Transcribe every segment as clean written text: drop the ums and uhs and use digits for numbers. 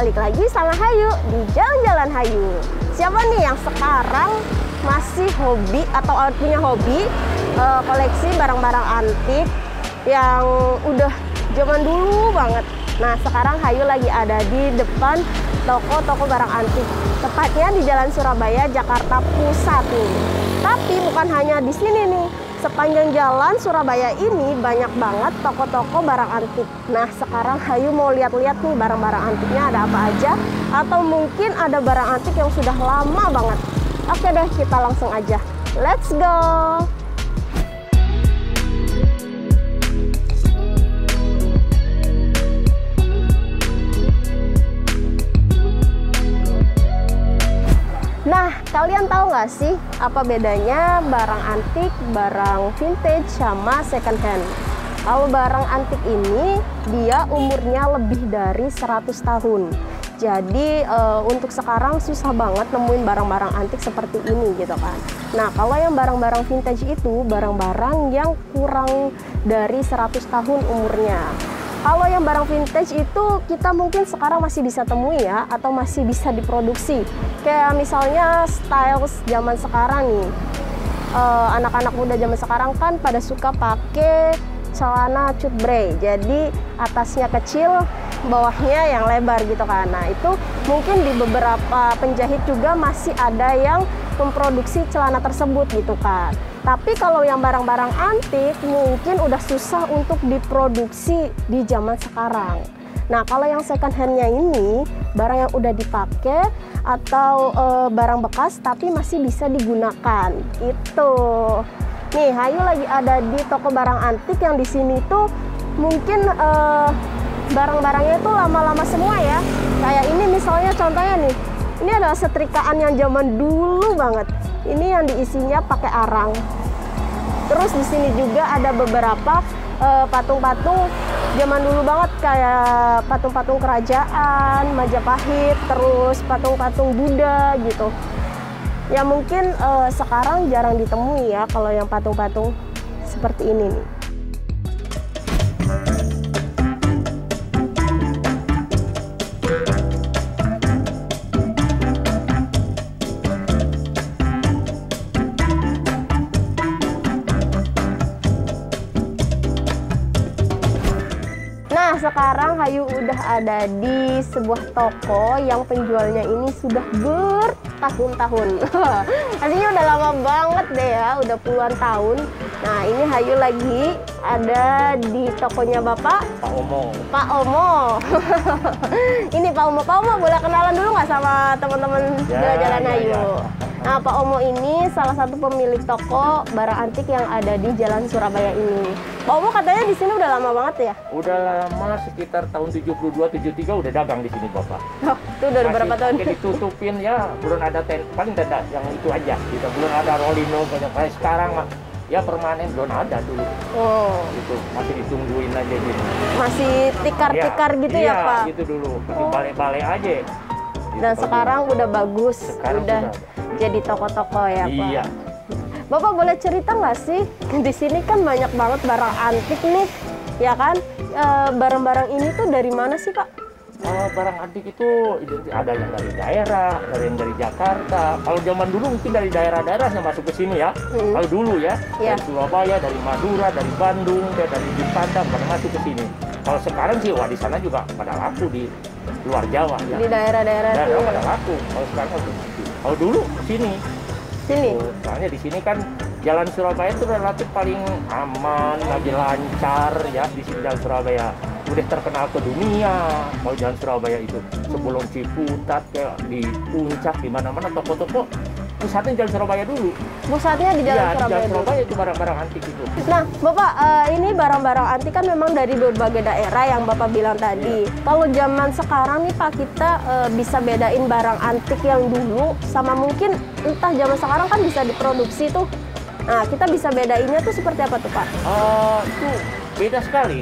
balik lagi sama Hayu di Jalan-Jalan Hayu. Siapa nih yang sekarang masih hobi atau punya hobi koleksi barang-barang antik yang udah zaman dulu banget. Nah, sekarang Hayu lagi ada di depan toko-toko barang antik, tepatnya di Jalan Surabaya, Jakarta Pusat nih. Tapi bukan hanya di sini nih. Sepanjang jalan Surabaya ini banyak banget toko-toko barang antik. Nah, sekarang Hayu mau lihat-lihat nih barang-barang antiknya ada apa aja, atau mungkin ada barang antik yang sudah lama banget. Oke deh, kita langsung aja. Let's go! Nah, kalian tahu nggak sih apa bedanya barang antik, barang vintage, sama second hand? Kalau barang antik ini, dia umurnya lebih dari 100 tahun. Jadi untuk sekarang susah banget nemuin barang-barang antik seperti ini gitu kan. Nah, kalau yang barang-barang vintage itu barang-barang yang kurang dari 100 tahun umurnya. Kalau yang barang vintage itu kita mungkin sekarang masih bisa temui ya, atau masih bisa diproduksi. Kayak misalnya style zaman sekarang nih, anak-anak muda zaman sekarang kan pada suka pakai celana cutbray. Jadi atasnya kecil, bawahnya yang lebar gitu kan. Nah, itu mungkin di beberapa penjahit juga masih ada yang memproduksi celana tersebut gitu kan. Tapi kalau yang barang-barang antik mungkin udah susah untuk diproduksi di zaman sekarang. Nah, kalau yang second hand-nya ini barang yang udah dipakai atau barang bekas tapi masih bisa digunakan. Itu. Nih, Hayu lagi ada di toko barang antik yang di sini tuh mungkin barang-barangnya itu lama-lama semua ya. Kayak ini misalnya contohnya nih. Ini adalah setrikaan yang zaman dulu banget. Ini yang diisinya pakai arang. Terus di sini juga ada beberapa patung-patung zaman dulu banget, kayak patung-patung kerajaan, Majapahit, terus patung-patung Buddha gitu. Ya mungkin sekarang jarang ditemui ya kalau yang patung-patung seperti ini nih. Nah, sekarang Hayu udah ada di sebuah toko yang penjualnya ini sudah bertahun-tahun. Artinya udah lama banget deh ya, udah puluhan tahun. Nah, ini Hayu lagi ada di tokonya Bapak Pak Omo. Pak Omo. Ini Pak Omo. Pak Omo, boleh kenalan dulu nggak sama teman-teman Jalan-Jalan Hayu? Ya. Nah, Pak Omo ini salah satu pemilik toko barang antik yang ada di Jalan Surabaya ini. Pak Omo katanya di sini udah lama banget ya? Udah lama, sekitar tahun 72-73 udah dagang di sini Bapak. Oh, itu udah berapa tahun? Masih ditutupin ya, belum ada paling tenda yang itu aja. Gitu. Belum ada rolino kayak sekarang ya permanen belum ada dulu. Oh. Gitu, masih ditungguin aja gitu. Masih tikar-tikar gitu ya, Pak? Iya, gitu dulu. Masih balai-balai aja. Gitu, dan sekarang udah bagus, sekarang udah jadi toko-toko ya, Pak? Iya. Bapak boleh cerita nggak sih, di sini kan banyak banget barang antik nih, ya kan? Barang-barang ini tuh dari mana sih, Pak? Barang antik itu ada yang dari daerah, ada yang dari Jakarta. Kalau zaman dulu mungkin dari daerah-daerah yang masuk ke sini ya. Kalau dulu ya, dari Surabaya, dari Madura, dari Bandung, dari Jepang, pada masuk ke sini. Kalau sekarang sih, wah di sana juga pada laku di luar Jawa ya. Di daerah-daerah itu pada laku. Kalau sekarang kalau dulu ke sini. Sini. Soalnya di sini kan Jalan Surabaya itu relatif paling aman, lagi lancar ya di sini Jalan Surabaya. Udah terkenal ke dunia kalau Jalan Surabaya itu. Sebelum Ciputat kayak di Puncak, di mana-mana toko-toko pusatnya Jalan Surabaya dulu. Pusatnya di Jalan Surabaya. Jalan Surabaya itu barang-barang antik itu. Nah, Bapak, ini barang-barang antik kan memang dari berbagai daerah yang Bapak bilang tadi. Kalau zaman sekarang nih Pak, kita bisa bedain barang antik yang dulu sama mungkin entah zaman sekarang kan bisa diproduksi tuh. Nah, kita bisa bedainnya tuh seperti apa tuh Pak? Itu beda sekali.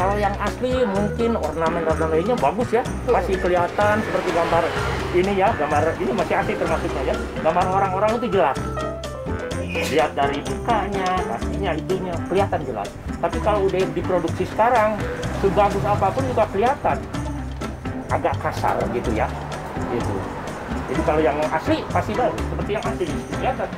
Kalau yang asli mungkin ornamen-ornamennya bagus ya, masih kelihatan seperti gambar ini ya, gambar ini masih asli termasuknya ya. Gambar orang-orang itu jelas. Lihat dari mukanya, kakinya, itunya kelihatan jelas. Tapi kalau udah diproduksi sekarang, sebagus apapun juga kelihatan. agak kasar gitu ya. Gitu. Jadi kalau yang asli pasti baru seperti yang asli kelihatan.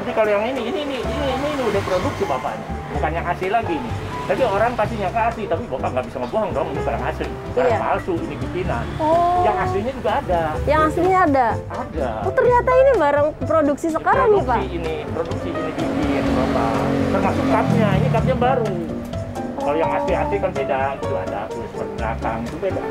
Tapi kalau yang ini udah produksi bapaknya, bukan yang asli lagi nih. Tapi orang pasti nyangka asli, tapi bapak nggak bisa ngebohong dong, ini barang asli, barang palsu, ini bikinan. Oh. Yang aslinya juga ada. Yang aslinya ada? Ada. Oh, ternyata ini barang produksi sekarang nih, Pak? Produksi ini bikin bapak. Termasuk cupnya, ini cupnya baru. Kalau yang asli-asli kan beda, itu ada tulis belakang, itu beda.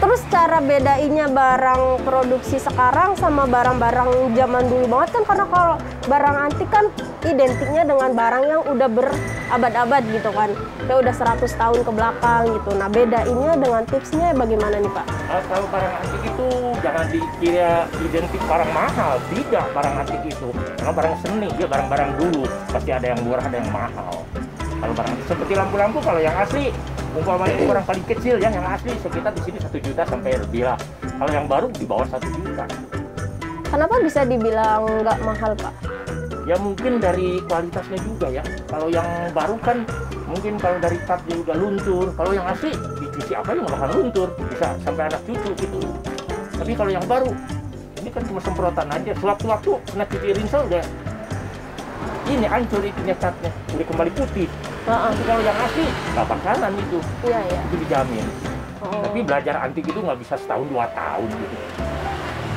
Terus cara bedainnya barang produksi sekarang sama barang-barang zaman dulu banget kan, karena kalau barang antik kan identiknya dengan barang yang udah berabad-abad gitu kan, ya udah 100 tahun ke belakang gitu. Nah, bedainnya dengan tipsnya bagaimana nih, Pak? Kalau barang antik itu jangan dikira identik barang mahal, tidak. Barang antik itu karena barang seni, ya barang-barang dulu pasti ada yang murah, ada yang mahal. Kalau barang antik seperti lampu-lampu, kalau yang asli umpamanya ukuran paling kecil ya, yang asli sekitar di sini 1 juta sampai lebih lah. Kalau yang baru di bawah 1 juta. Kenapa bisa dibilang nggak mahal, Pak? Ya mungkin dari kualitasnya juga ya. Kalau yang baru kan mungkin kalau dari cat dia udah luntur. Kalau yang asli dicuci apa yang nggak bakal luntur, bisa sampai anak cucu gitu. Tapi kalau yang baru ini kan cuma semprotan aja. Sewaktu-waktu kena cuci rinso udah ini hancur itunya catnya, udah kembali putih. Tapi kalau yang asli nggak bakalan itu. Iya. Itu dijamin. Tapi belajar antik itu nggak bisa setahun 2 tahun gitu.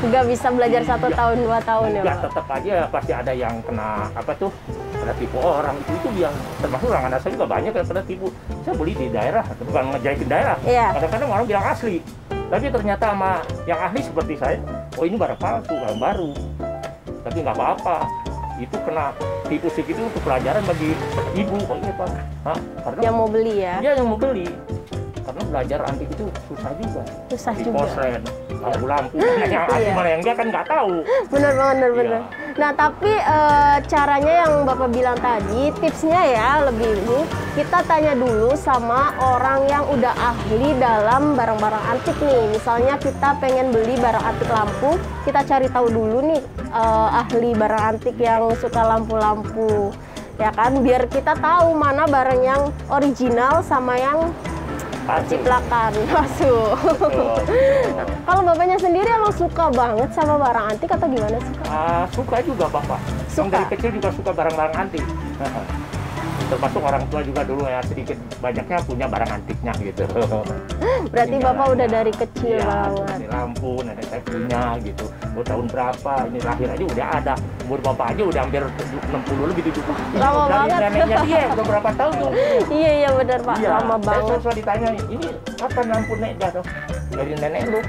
Nggak bisa belajar 1 tahun 2 tahun ya, Pak? Tetap aja pasti ada yang kena kena tipu orang. Itu yang termasuk orang asli juga banyak yang kena tipu. Saya beli di daerah, bukan ngejahitin daerah. Kadang-kadang orang bilang asli, tapi ternyata sama yang ahli seperti saya, oh ini barang palsu, barang baru. Tapi nggak apa-apa. Itu kena tipu sedikit itu pelajaran bagi ibu. Oh iya, Pak. Karena yang mau beli ya? Iya, yang mau beli. Karena belajar antik itu susah juga. Susah di juga. Posren, lampu-lampu. Yang asli mana yang enggak kan nggak tahu. Bener banget, bener. Iya. Nah, tapi caranya yang Bapak bilang tadi, tipsnya ya lebih ini, kita tanya dulu sama orang yang udah ahli dalam barang-barang antik nih. Misalnya kita pengen beli barang antik lampu, kita cari tahu dulu nih ahli barang antik yang suka lampu-lampu. Ya kan, biar kita tahu mana barang yang original sama yang ciplakan masuk. Kalau bapaknya sendiri emang suka banget sama barang antik atau gimana sih? Suka juga bapak. Yang dari kecil juga suka barang-barang antik. Termasuk orang tua juga dulu ya sedikit banyaknya punya barang antiknya gitu. Berarti bapak udah dari kecil banget. Dari lampu, nenek saya punya gitu. Tahun berapa ini lahir aja udah ada. Umur bapak aja udah hampir 60 lebih 70. Lama dari banget. Neneknya dia udah berapa tahun tuh? Iya benar, Pak. Lama banget. Saya selalu ditanya, ini kapan lampu nek jatuh? Dari nenek lu.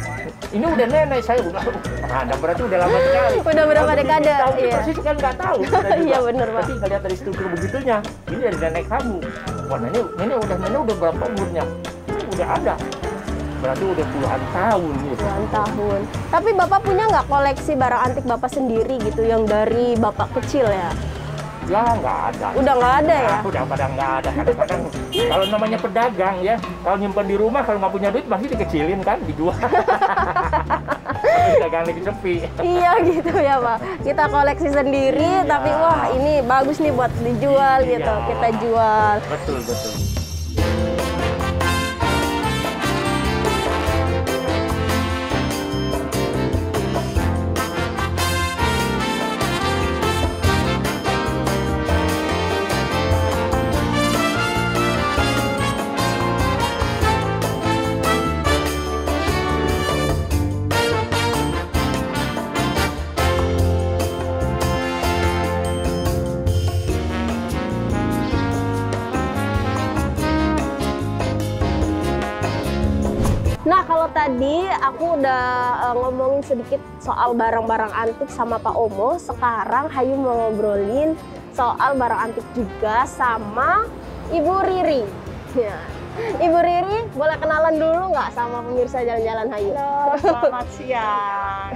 Ini udah nenek saya udah. Berarti udah lama sekali. Udah berapa dekade? Iya. Persis kan nggak tahu. Iya benar, Pak. Tapi ngeliat dari struktur begitunya, ini dari nenek kamu. Wah, nenek udah berapa umurnya? Ini udah ada. Berarti udah puluhan tahun gitu. Puluhan tahun. Tapi bapak punya nggak koleksi barang antik bapak sendiri gitu yang dari bapak kecil ya? Ya nggak ada. Udah nggak ada ya? Udah pada nggak ada. Kadang-kadang kalau namanya pedagang ya, kalau nyimpen di rumah kalau nggak punya duit pasti dikecilin kan, dijual. Dagang lagi sepi. Iya gitu ya, Pak. Kita koleksi sendiri, tapi wah ini bagus nih buat dijual gitu. Kita jual. Betul. Nah, kalau tadi aku udah ngomongin sedikit soal barang-barang antik sama Pak Omo. Sekarang Hayu mau ngobrolin soal barang antik juga sama Ibu Riri. Ya. Ibu Riri, boleh kenalan dulu nggak sama pemirsa Jalan-Jalan Hayu? Halo, selamat siang.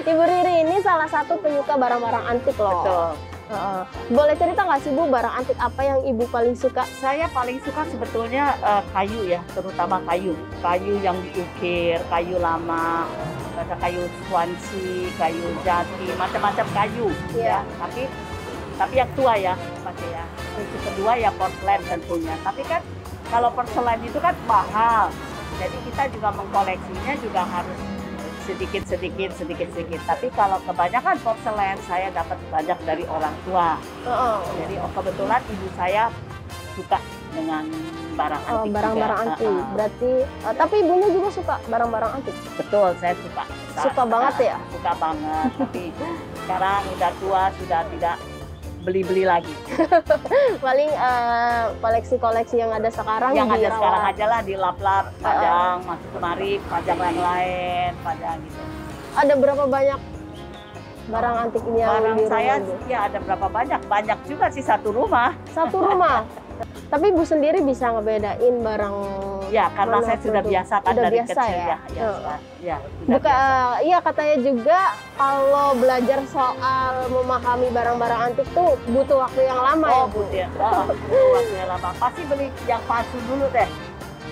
Ibu Riri ini salah satu penyuka barang-barang antik loh. Betul. Boleh cerita nggak sih Bu, barang antik apa yang Ibu paling suka? Saya paling suka sebetulnya kayu ya, terutama kayu. Kayu yang diukir, kayu lama, ada kayu Swansea, kayu jati, macam-macam kayu. Iya. Ya. Tapi yang tua ya, pakai ya. Terus kedua ya porcelain tentunya. Tapi kan kalau porselen itu kan mahal. Jadi kita juga mengkoleksinya juga harus sedikit. Tapi kalau kebanyakan porselen saya dapat banyak dari orang tua. Jadi kebetulan ibu saya suka dengan barang antik. Barang-barang antik. Berarti tapi ibunya juga suka barang-barang antik. Betul, saya suka. Suka banget ya? Suka banget. Tapi sekarang udah tua, sudah tidak beli-beli lagi. Paling koleksi-koleksi yang ada sekarang yang ada dirawat. sekarang aja lah, dilap-lap, pajang, masuk kemari, pajang yang lain, pajang gitu. Ada berapa banyak barang antik ini yang Barang di rumah saya Ibu? ya ada berapa banyak? Banyak juga sih, satu rumah. Satu rumah. Tapi Ibu sendiri bisa ngebedain barang. Ya, karena mana saya sudah produk. biasa kan Udah dari biasa kecil ya? ya. Buka, iya katanya juga kalau belajar soal memahami barang-barang antik tuh butuh waktu yang lama ya Bu? Ya. Butuh waktu yang lama. Pasti beli yang palsu dulu deh.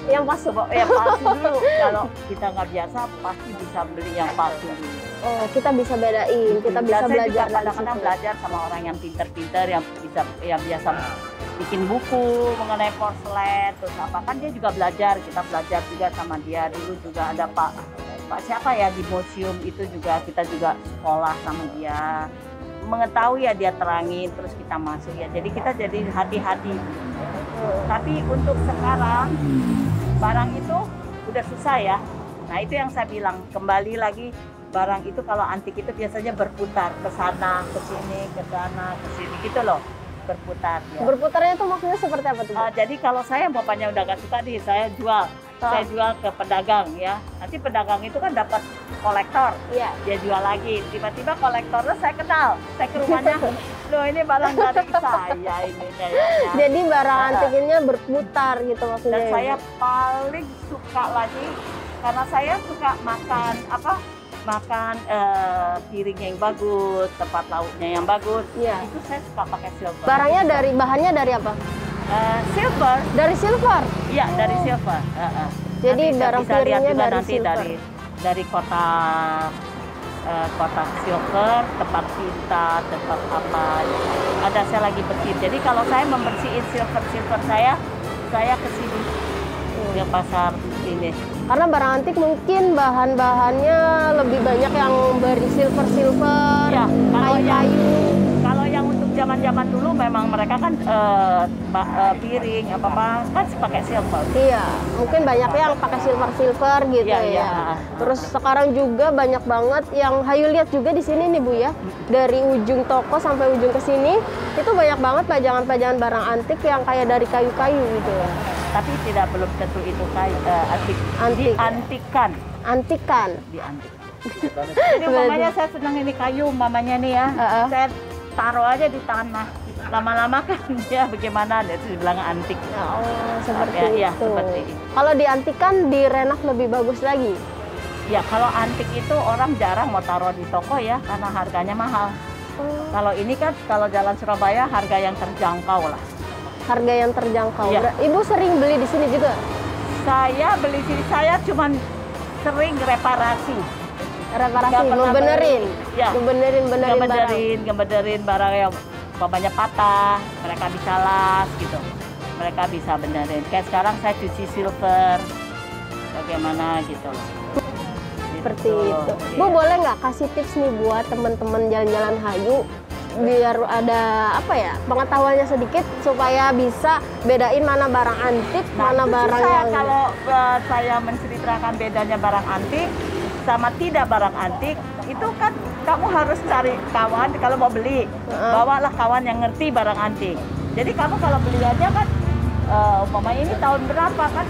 Yang pas Yang palsu dulu. Kalau kita nggak biasa, pasti bisa beli yang palsu dulu. oh, kita bisa bedain, kita bisa Dan saya belajar juga dari kadang-kadang situ. belajar sama orang yang pinter-pinter, yang biasa bikin buku mengenai porselen, terus apa kan dia juga belajar, kita belajar juga sama dia. Dulu juga ada Pak siapa ya di museum itu juga kita juga sekolah sama dia, mengetahui ya dia terangin, terus kita masuk ya. Jadi kita jadi hati-hati. Tapi untuk sekarang barang itu udah susah ya. Nah itu yang saya bilang, kembali lagi barang itu kalau antik itu biasanya berputar ke sana, ke sini, ke sana, ke sini gitu loh. Berputar ya. Berputarnya itu maksudnya seperti apa tuh? Bu? Jadi kalau saya bapaknya udah gak suka nih, saya jual ke pedagang ya. Nanti pedagang itu kan dapat kolektor, Iya. dia jual lagi. Tiba-tiba kolektornya saya kenal, saya ke rumahnya, loh ini barang dari saya ini kayaknya. Jadi barang antiknya berputar gitu maksudnya. Dan ya, saya Bu? paling suka lagi karena saya suka makan piring yang bagus, tempat lauknya yang bagus. Iya. Itu saya suka pakai silver. Barangnya bahannya dari apa? Silver. Dari silver. Iya, dari silver. Jadi Nanti barang bisa lihat piringnya juga dari nanti silver. dari kotak silver, tempat tinta, tempat apa. Ada saya lagi bersihin. Jadi kalau saya membersihin silver saya ke sini ke pasar ini. Karena barang antik mungkin bahan-bahannya lebih banyak yang dari silver, Ya, kayu-kayu. Kalau yang untuk zaman-zaman dulu memang mereka kan piring apa kan pakai silver. Iya, mungkin banyak yang pakai silver gitu Iya, ya. iya. Terus sekarang juga banyak banget yang Hayu lihat juga di sini nih Bu ya. Dari ujung toko sampai ujung ke sini itu banyak banget pajangan-pajangan barang antik yang kayak dari kayu-kayu gitu ya. Tapi belum tentu itu antik. Antik. Diantikan. Antikan. Diantik. Jadi mamanya saya senang ini kayu, mamanya nih ya. Saya taruh aja di tanah. Lama-lama kan ya bagaimana itu dibilang antik. Oh, seperti Ya, itu. seperti itu. Kalau diantikan direnak lebih bagus lagi. Ya kalau antik itu orang jarang mau taruh di toko ya karena harganya mahal. Kalau ini kan kalau Jalan Surabaya harga yang terjangkau lah. Harga yang terjangkau. Iya. Ibu sering beli di sini juga? Saya beli sini, saya cuman sering reparasi. Reparasi, Nggak pernah ngebenerin. Ya. Ngebenerin barang. Ngebenerin barang yang umpamanya patah, mereka bisa las gitu. Mereka bisa benerin. Kayak sekarang saya cuci silver, bagaimana gitu loh. Seperti Gitu. itu. Iya. Bu boleh nggak kasih tips nih buat teman-teman jalan-jalan Hayu biar ada apa ya pengetahuannya sedikit supaya bisa bedain mana barang antik, mana itu barang susah yang kalau saya menceritakan bedanya barang antik sama tidak barang antik, itu kan kamu harus cari kawan kalau mau beli. Bawalah kawan yang ngerti barang antik. Jadi kamu kalau beli aja kan umpamanya ini tahun berapa kan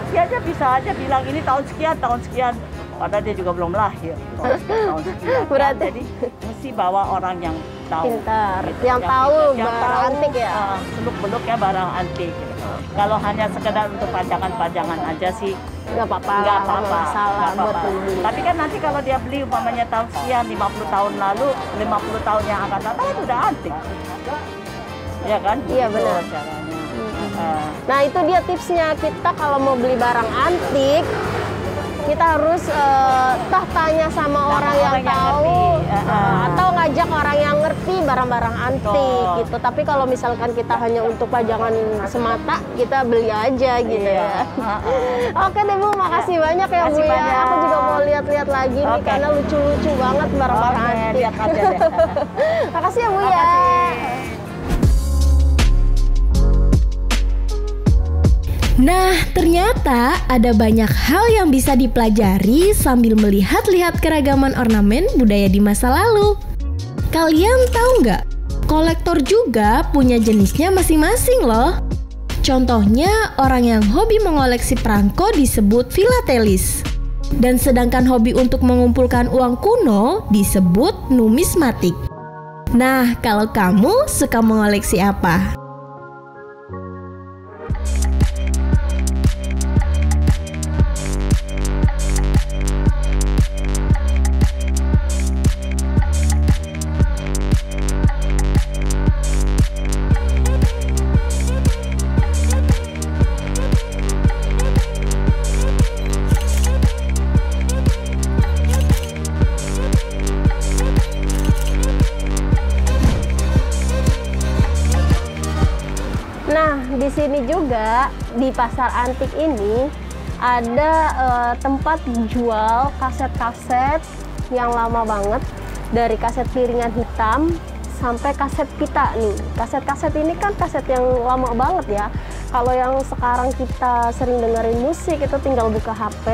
dia aja bisa aja bilang ini tahun sekian. Padahal dia juga belum lahir. Tahun sekian. Berarti Jadi mesti bawa orang yang tahu. pintar, Gitu. yang tahu yang barang tahu, antik ya. Seluk-beluk ya barang antik. Gitu. Kalau hanya sekedar untuk pajangan-pajangan aja sih Nggak apa-apa, nggak nggak apa-apa, masalah nggak buat apa-apa. beli. Tapi kan nanti kalau dia beli umpamanya tahun sekian, 50 tahun lalu, 50 tahun yang akan datang kan udah antik. Iya kan? Iya, Begitu benar. caranya. Nah itu dia tipsnya, kita kalau mau beli barang antik kita harus tanya sama orang yang tahu, atau ngajak orang yang ngerti barang-barang antik gitu. Tapi kalau misalkan kita hanya untuk pajangan semata, kita beli aja gitu ya. Oke deh Bu, makasih banyak ya Bu ya. Aku juga mau lihat-lihat lagi nih karena lucu-lucu banget barang-barang antik. Lihat aja deh. Makasih ya Bu ya. Nah, ternyata ada banyak hal yang bisa dipelajari sambil melihat-lihat keragaman ornamen budaya di masa lalu. Kalian tahu nggak? Kolektor juga punya jenisnya masing-masing loh. Contohnya, orang yang hobi mengoleksi perangko disebut filatelis. Dan sedangkan hobi untuk mengumpulkan uang kuno disebut numismatik. Nah, kalau kamu suka mengoleksi apa? Di sini juga di pasar antik ini ada tempat jual kaset-kaset yang lama banget, dari kaset piringan hitam sampai kaset pita nih. Kaset-kaset ini kan kaset yang lama banget ya. Kalau yang sekarang kita sering dengerin musik itu tinggal buka HP,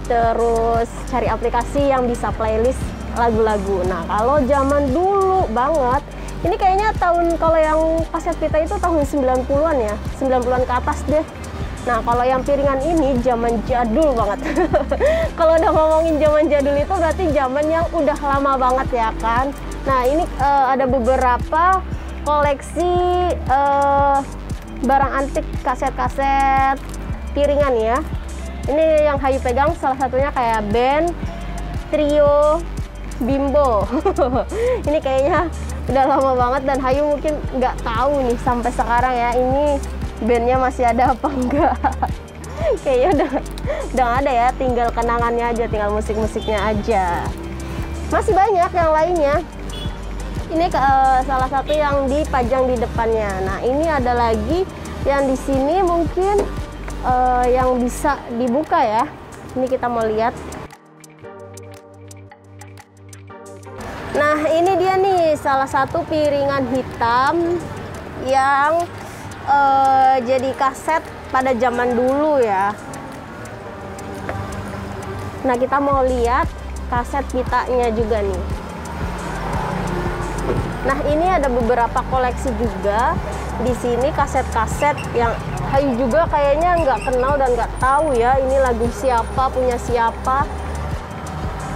terus cari aplikasi yang bisa playlist lagu-lagu. Nah, kalau zaman dulu banget, ini kayaknya kalau yang kaset pita itu tahun 90-an ya, 90-an ke atas deh. Nah, kalau yang piringan ini zaman jadul banget. Kalau udah ngomongin zaman jadul itu berarti zaman yang udah lama banget ya kan. Nah, ini ada beberapa koleksi barang antik kaset-kaset piringan ya. Ini yang Hayu pegang salah satunya kayak band Trio Bimbo. Ini kayaknya udah lama banget dan Hayu mungkin nggak tahu nih sampai sekarang ya ini bandnya masih ada apa enggak. Kayaknya udah nggak ada ya, tinggal kenangannya aja, tinggal musik-musiknya aja. Masih banyak yang lainnya. Ini salah satu yang dipajang di depannya. Nah, ini ada lagi yang di sini mungkin yang bisa dibuka ya. Ini kita mau lihat. Nah, ini dia nih salah satu piringan hitam yang jadi kaset pada zaman dulu ya. Nah, kita mau lihat kaset pitanya juga nih. Nah, ini ada beberapa koleksi juga di sini, kaset-kaset yang Hayu juga kayaknya nggak kenal dan nggak tahu ya ini lagu siapa, punya siapa.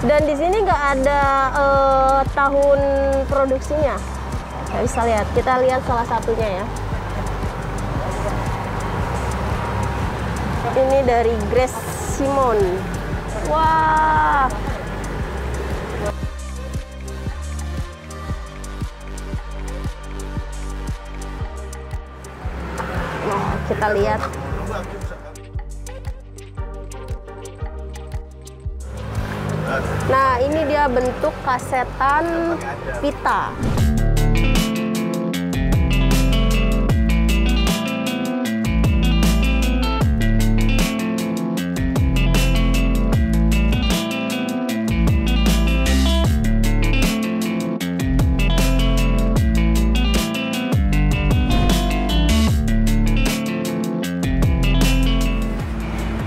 Dan di sini nggak ada tahun produksinya. Nggak bisa lihat. Kita lihat salah satunya ya. Ini dari Grace Simon. Wah. Nah, kita lihat. Nah, ini dia bentuk kasetan pita.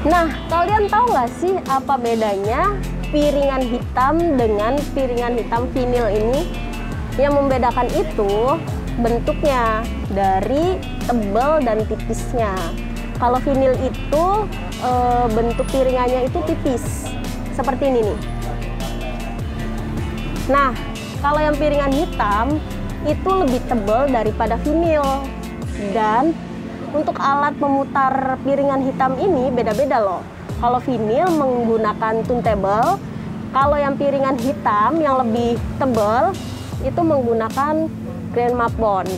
Nah, kalian tahu nggak sih apa bedanya piringan hitam dengan piringan hitam vinil ini? Yang membedakan itu bentuknya, dari tebal dan tipisnya. Kalau vinil itu bentuk piringannya itu tipis, seperti ini nih. Nah, kalau yang piringan hitam itu lebih tebal daripada vinil. Dan untuk alat pemutar piringan hitam ini beda-beda loh. Kalau vinil menggunakan turntable, kalau yang piringan hitam yang lebih tebal itu menggunakan gramophone.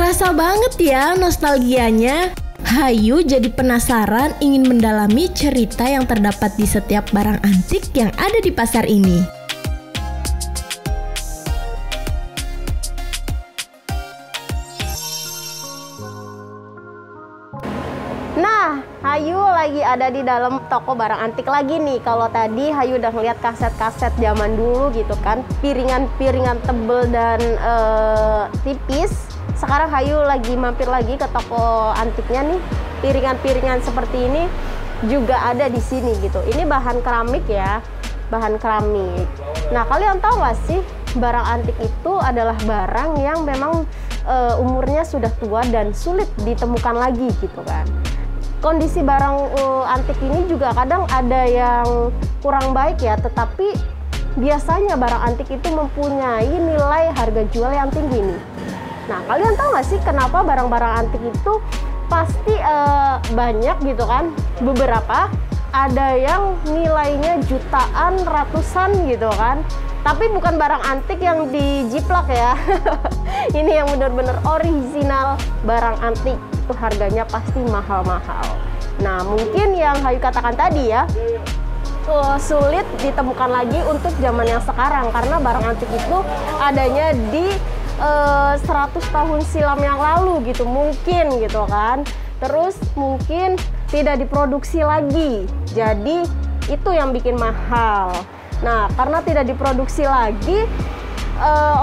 Kerasa banget ya nostalgianya. Hayu jadi penasaran ingin mendalami cerita yang terdapat di setiap barang antik yang ada di pasar ini. Nah, Hayu lagi ada di dalam toko barang antik lagi nih. Kalau tadi Hayu udah ngeliat kaset-kaset zaman dulu gitu kan, piringan-piringan tebel dan tipis. Sekarang Hayu lagi mampir lagi ke toko antiknya nih. Piringan-piringan seperti ini juga ada di sini gitu. Ini bahan keramik ya, bahan keramik. Nah, kalian tahu nggak sih, barang antik itu adalah barang yang memang umurnya sudah tua dan sulit ditemukan lagi gitu kan. Kondisi barang antik ini juga kadang ada yang kurang baik ya, tetapi biasanya barang antik itu mempunyai nilai harga jual yang tinggi nih. Nah, kalian tahu nggak sih kenapa barang-barang antik itu pasti banyak gitu kan? Beberapa ada yang nilainya jutaan, ratusan gitu kan. Tapi bukan barang antik yang dijiplak ya. Ini yang benar-benar original barang antik. Itu harganya pasti mahal-mahal. Nah, mungkin yang Hayu katakan tadi ya, sulit ditemukan lagi untuk zaman yang sekarang. Karena barang antik itu adanya di 100 tahun silam yang lalu gitu mungkin gitu kan. Terus mungkin tidak diproduksi lagi, jadi itu yang bikin mahal. Nah, karena tidak diproduksi lagi,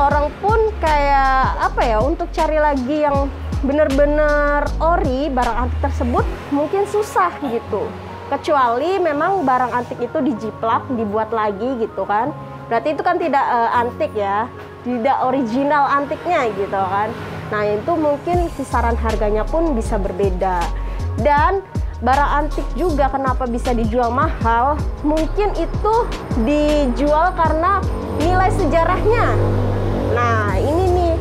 orang pun kayak apa ya, untuk cari lagi yang benar-benar ori barang antik tersebut mungkin susah gitu. Kecuali memang barang antik itu dijiplak, dibuat lagi gitu kan. Berarti itu kan tidak antik ya, tidak original antiknya gitu kan. Nah, itu mungkin kisaran harganya pun bisa berbeda. Dan barang antik juga kenapa bisa dijual mahal? Mungkin itu dijual karena nilai sejarahnya. Nah, ini nih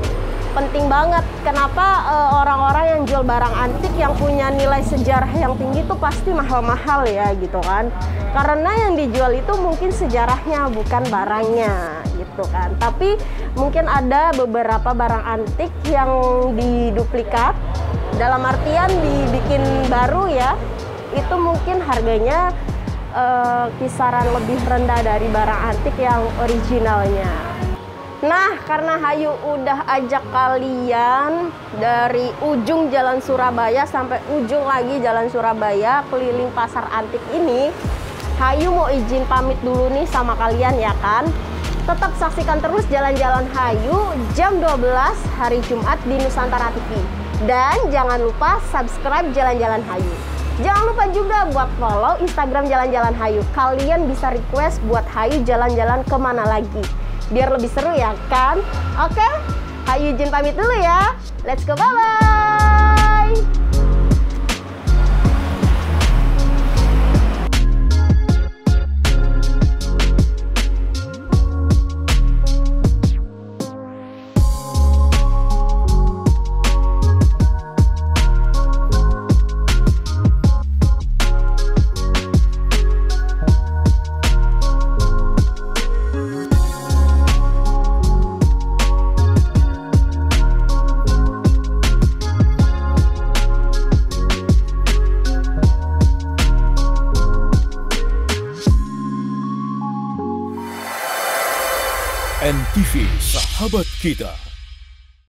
penting banget. Kenapa orang-orang yang jual barang antik yang punya nilai sejarah yang tinggi itu pasti mahal-mahal ya gitu kan. Karena yang dijual itu mungkin sejarahnya bukan barangnya gitu kan. Tapi mungkin ada beberapa barang antik yang diduplikat, dalam artian dibikin baru ya. Itu mungkin harganya kisaran lebih rendah dari barang antik yang originalnya. Nah, karena Hayu udah ajak kalian dari ujung Jalan Surabaya sampai ujung lagi Jalan Surabaya keliling pasar antik ini, Hayu mau izin pamit dulu nih sama kalian ya kan. Tetap saksikan terus Jalan-Jalan Hayu jam 12 hari Jumat di Nusantara TV. Dan jangan lupa subscribe Jalan-Jalan Hayu. Jangan lupa juga buat follow Instagram Jalan-Jalan Hayu. Kalian bisa request buat Hayu jalan-jalan kemana lagi, biar lebih seru ya kan? Oke, Hayu izin pamit dulu ya. Let's go, bye-bye. NTV, sahabat kita.